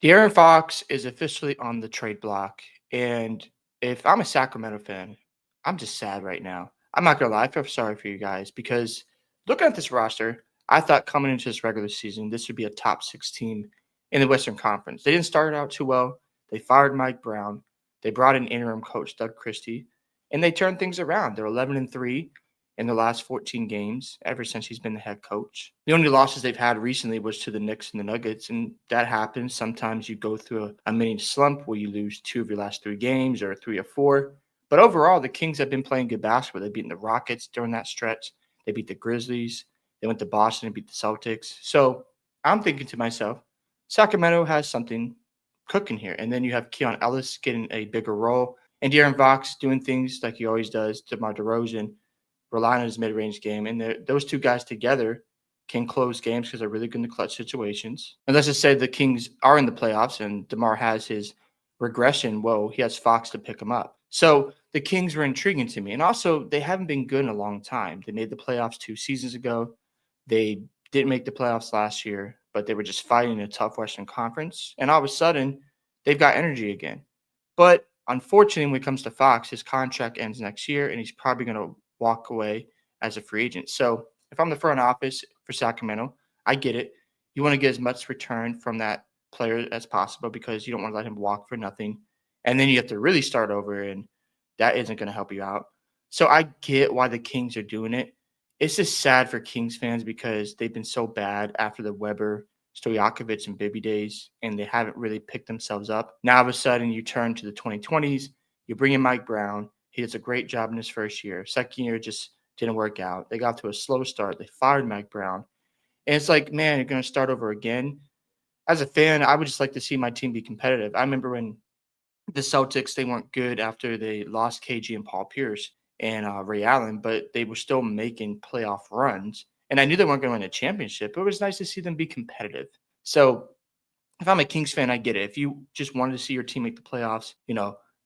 De'Aaron Fox is officially on the trade block, and if I'm a Sacramento fan, I'm just sad right now. I'm not gonna lie, I feel sorry for you guys because looking at this roster, I thought coming into this regular season, this would be a top six team in the Western Conference. They didn't start out too well. They fired Mike Brown. They brought in interim coach Doug Christie, and they turned things around. They're 11-3 in the last 14 games ever since he's been the head coach. The only losses they've had recently was to the Knicks and the Nuggets, and that happens. Sometimes you go through a mini slump where you lose two of your last three games or three or four. But overall, the Kings have been playing good basketball. They've beaten the Rockets during that stretch. They beat the Grizzlies. They went to Boston and beat the Celtics. So I'm thinking to myself, Sacramento has something cooking here. And then you have Keon Ellis getting a bigger role, and De'Aaron Fox doing things like he always does. DeMar DeRozan relying on his mid-range game, and those two guys together can close games because they're really good in the clutch situations. And let's just say the Kings are in the playoffs, and DeMar has his regression. Whoa, he has Fox to pick him up. So the Kings were intriguing to me, and also they haven't been good in a long time. They made the playoffs 2 seasons ago. They didn't make the playoffs last year, but they were just fighting a tough Western Conference, and all of a sudden they've got energy again. But unfortunately, when it comes to Fox, his contract ends next year, and he's probably going to walk away as a free agent. So if I'm the front office for Sacramento, I get it. You want to get as much return from that player as possible because you don't want to let him walk for nothing. And then you have to really start over, and that isn't going to help you out. So I get why the Kings are doing it. It's just sad for Kings fans because they've been so bad after the Weber, Stojakovic, and Bibby days, and they haven't really picked themselves up. Now, all of a sudden, you turn to the 2020s, you bring in Mike Brown. He does a great job in his first year. Second year just didn't work out. They got to a slow start. They fired Mike Brown. And it's like, man, you're going to start over again. As a fan, I would just like to see my team be competitive. I remember when the Celtics, they weren't good after they lost KG and Paul Pierce and Ray Allen, but they were still making playoff runs. And I knew they weren't going to win a championship, but it was nice to see them be competitive. So if I'm a Kings fan, I get it. If you just wanted to see your team make the playoffs,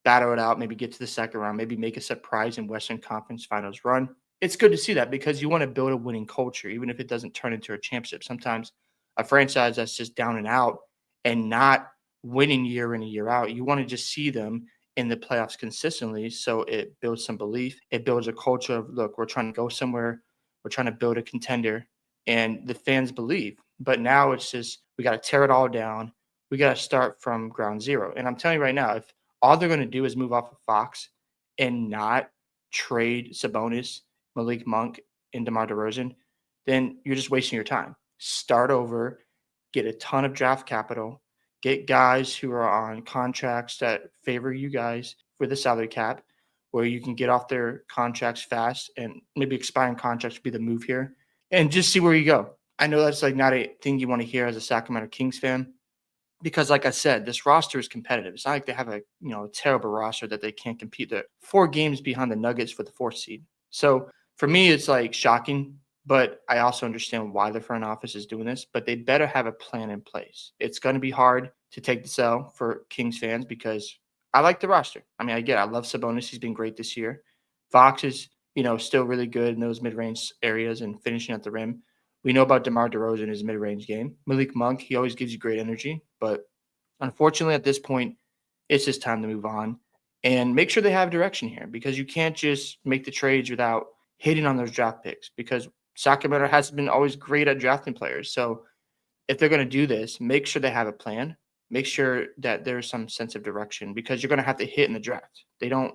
battle it out, maybe get to the second round, maybe make a surprise in Western Conference Finals run, it's good to see that because you want to build a winning culture, even if it doesn't turn into a championship. Sometimes a franchise that's just down and out and not winning year in and year out, you want to just see them in the playoffs consistently. So it builds some belief. It builds a culture of, look, we're trying to go somewhere. We're trying to build a contender. And the fans believe. But now it's just, we got to tear it all down. We got to start from ground zero. And I'm telling you right now, if all they're going to do is move off of Fox and not trade Sabonis, Malik Monk, and DeMar DeRozan, then you're just wasting your time. Start over, get a ton of draft capital, get guys who are on contracts that favor you guys with the salary cap, where you can get off their contracts fast and maybe expiring contracts would be the move here, and just see where you go. I know that's like not a thing you want to hear as a Sacramento Kings fan, because like I said, this roster is competitive. It's not like they have a terrible roster that they can't compete. They're 4 games behind the Nuggets for the fourth seed. So for me, it's like shocking, but I also understand why the front office is doing this. But they better have a plan in place. It's going to be hard to take the L for Kings fans because I like the roster. I mean, I love Sabonis. He's been great this year. Fox is still really good in those mid-range areas and finishing at the rim. We know about DeMar DeRozan in his mid-range game. Malik Monk, he always gives you great energy, but unfortunately at this point, it's just time to move on and make sure they have direction here because you can't just make the trades without hitting on those draft picks because Sacramento hasn't been always great at drafting players. So if they're going to do this, make sure they have a plan. Make sure that there's some sense of direction because you're going to have to hit in the draft. They don't,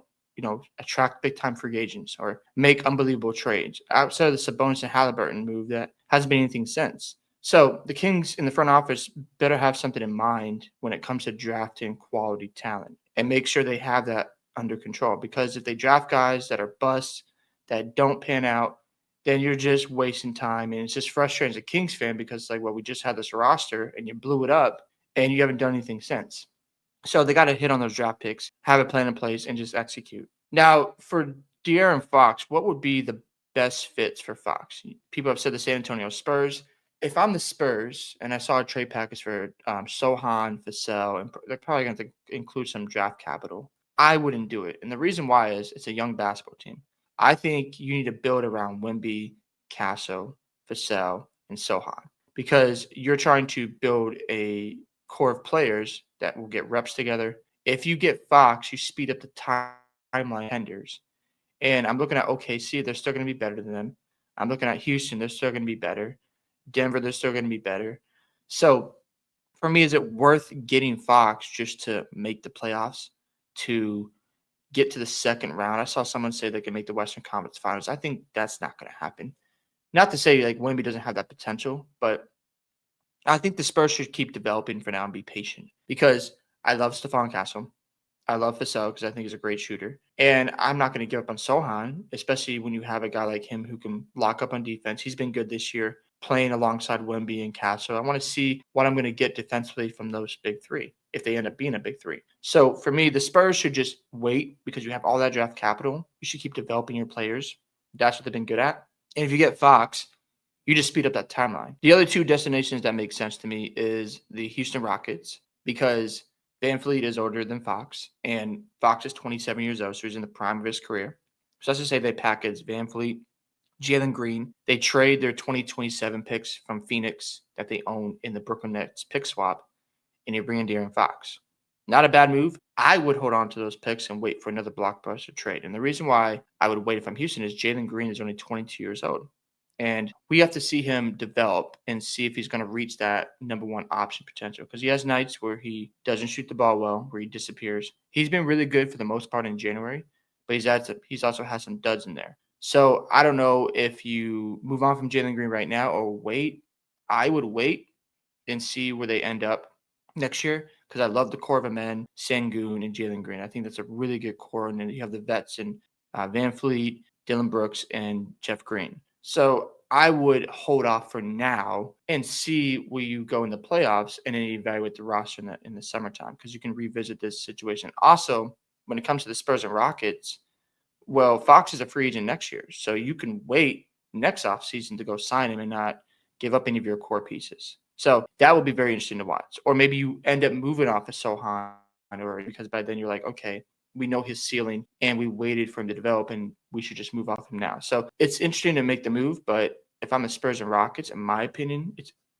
attract big time free agents or make unbelievable trades outside of the Sabonis and Halliburton move that hasn't been anything since. So the Kings in the front office better have something in mind when it comes to drafting quality talent and make sure they have that under control because if they draft guys that are busts that don't pan out, then you're just wasting time. And it's just frustrating as a Kings fan because it's like, well, we just had this roster and you blew it up and you haven't done anything since. So they got to hit on those draft picks, have a plan in place, and just execute. Now, for De'Aaron Fox, what would be the best fits for Fox? People have said the San Antonio Spurs. If I'm the Spurs and I saw a trade package for Sohan, Vassell, and they're probably going to include some draft capital, I wouldn't do it. And the reason why is it's a young basketball team. I think you need to build around Wimby, Casso, Vassell, and Sohan because you're trying to build a core of players that will get reps together. If you get Fox, you speed up the timeline tenders. And I'm looking at OKC, they're still going to be better than them. I'm looking at Houston, they're still going to be better. Denver, they're still going to be better. So for me, is it worth getting Fox just to make the playoffs, to get to the second round? I saw someone say they can make the Western Conference Finals. I think that's not going to happen. Not to say like Wemby doesn't have that potential, but I think the Spurs should keep developing for now and be patient because I love Stephon Castle. I love Vassell because I think he's a great shooter. And I'm not going to give up on Sohan, especially when you have a guy like him who can lock up on defense. He's been good this year playing alongside Wemby and Castle. I want to see what I'm going to get defensively from those big three if they end up being a big three. So for me, the Spurs should just wait because you have all that draft capital. You should keep developing your players. That's what they've been good at. And if you get Fox, you just speed up that timeline. The other two destinations that make sense to me is the Houston Rockets because Van Fleet is older than Fox, and Fox is 27 years old, so he's in the prime of his career. So let's just say they package Van Fleet, Jalen Green. They trade their 2027 picks from Phoenix that they own in the Brooklyn Nets pick swap, and they bring in De'Aaron Fox. Not a bad move. I would hold on to those picks and wait for another blockbuster trade. And the reason why I would wait if I'm Houston is Jalen Green is only 22 years old. And we have to see him develop and see if he's going to reach that number one option potential because he has nights where he doesn't shoot the ball well, where he disappears. He's been really good for the most part in January, but he's also had some duds in there. So I don't know if you move on from Jalen Green right now or wait. I would wait and see where they end up next year because I love the core of men, Sengun and Jalen Green. I think that's a really good core. And then you have the vets in Van Fleet, Dylan Brooks, and Jeff Green. So I would hold off for now and see where you go in the playoffs and then evaluate the roster in the summertime because you can revisit this situation. Also, when it comes to the Spurs and Rockets, well, Fox is a free agent next year. So you can wait next offseason to go sign him and not give up any of your core pieces. So that will be very interesting to watch. Or maybe you end up moving off of Sohan or because by then you're like, okay, we know his ceiling and we waited for him to develop and we should just move off him now. So it's interesting to make the move, but if I'm the Spurs and Rockets, in my opinion,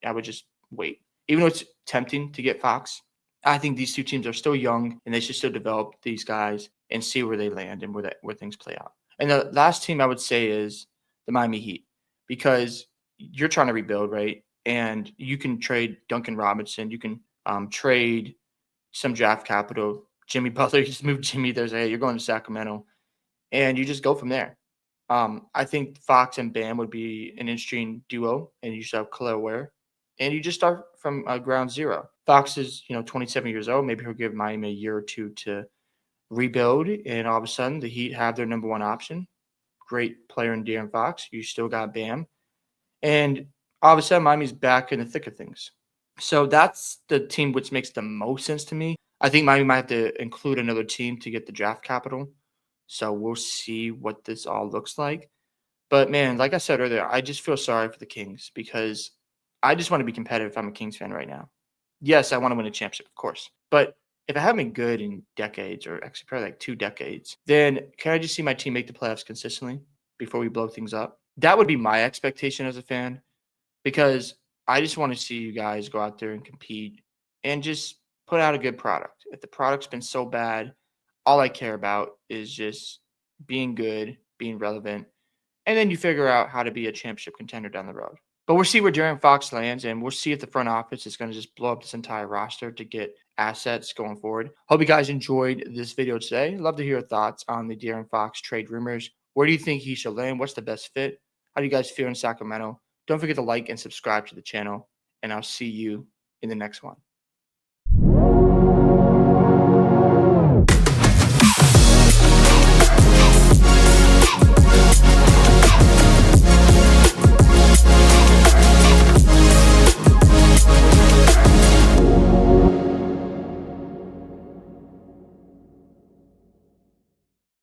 I would just wait. Even though it's tempting to get Fox, I think these two teams are still young and they should still develop these guys and see where they land and where things play out. And the last team I would say is the Miami Heat because you're trying to rebuild, right? And you can trade Duncan Robinson. You can trade some draft capital. Jimmy Butler, you just move Jimmy. There's you're going to Sacramento, and you just go from there. I think Fox and Bam would be an interesting duo, and you should have Khalil Ware, and you just start from ground zero. Fox is 27 years old. Maybe he'll give Miami a year or two to rebuild, and all of a sudden the Heat have their number one option. Great player in De'Aaron Fox. You still got Bam, and all of a sudden Miami's back in the thick of things. So that's the team which makes the most sense to me. I think Miami might have to include another team to get the draft capital. So we'll see what this all looks like. But man, like I said earlier, I just feel sorry for the Kings because I just want to be competitive if I'm a Kings fan right now. Yes, I want to win a championship, of course. But if I haven't been good in decades, or actually probably like 2 decades, then can I just see my team make the playoffs consistently before we blow things up? That would be my expectation as a fan because I just want to see you guys go out there and compete and just put out a good product. If the product's been so bad, all I care about is just being good, being relevant, and then you figure out how to be a championship contender down the road. But we'll see where De'Aaron Fox lands, and we'll see if the front office is going to just blow up this entire roster to get assets going forward. Hope you guys enjoyed this video today. Love to hear your thoughts on the De'Aaron Fox trade rumors. Where do you think he should land? What's the best fit? How do you guys feel in Sacramento? Don't forget to like and subscribe to the channel, and I'll see you in the next one.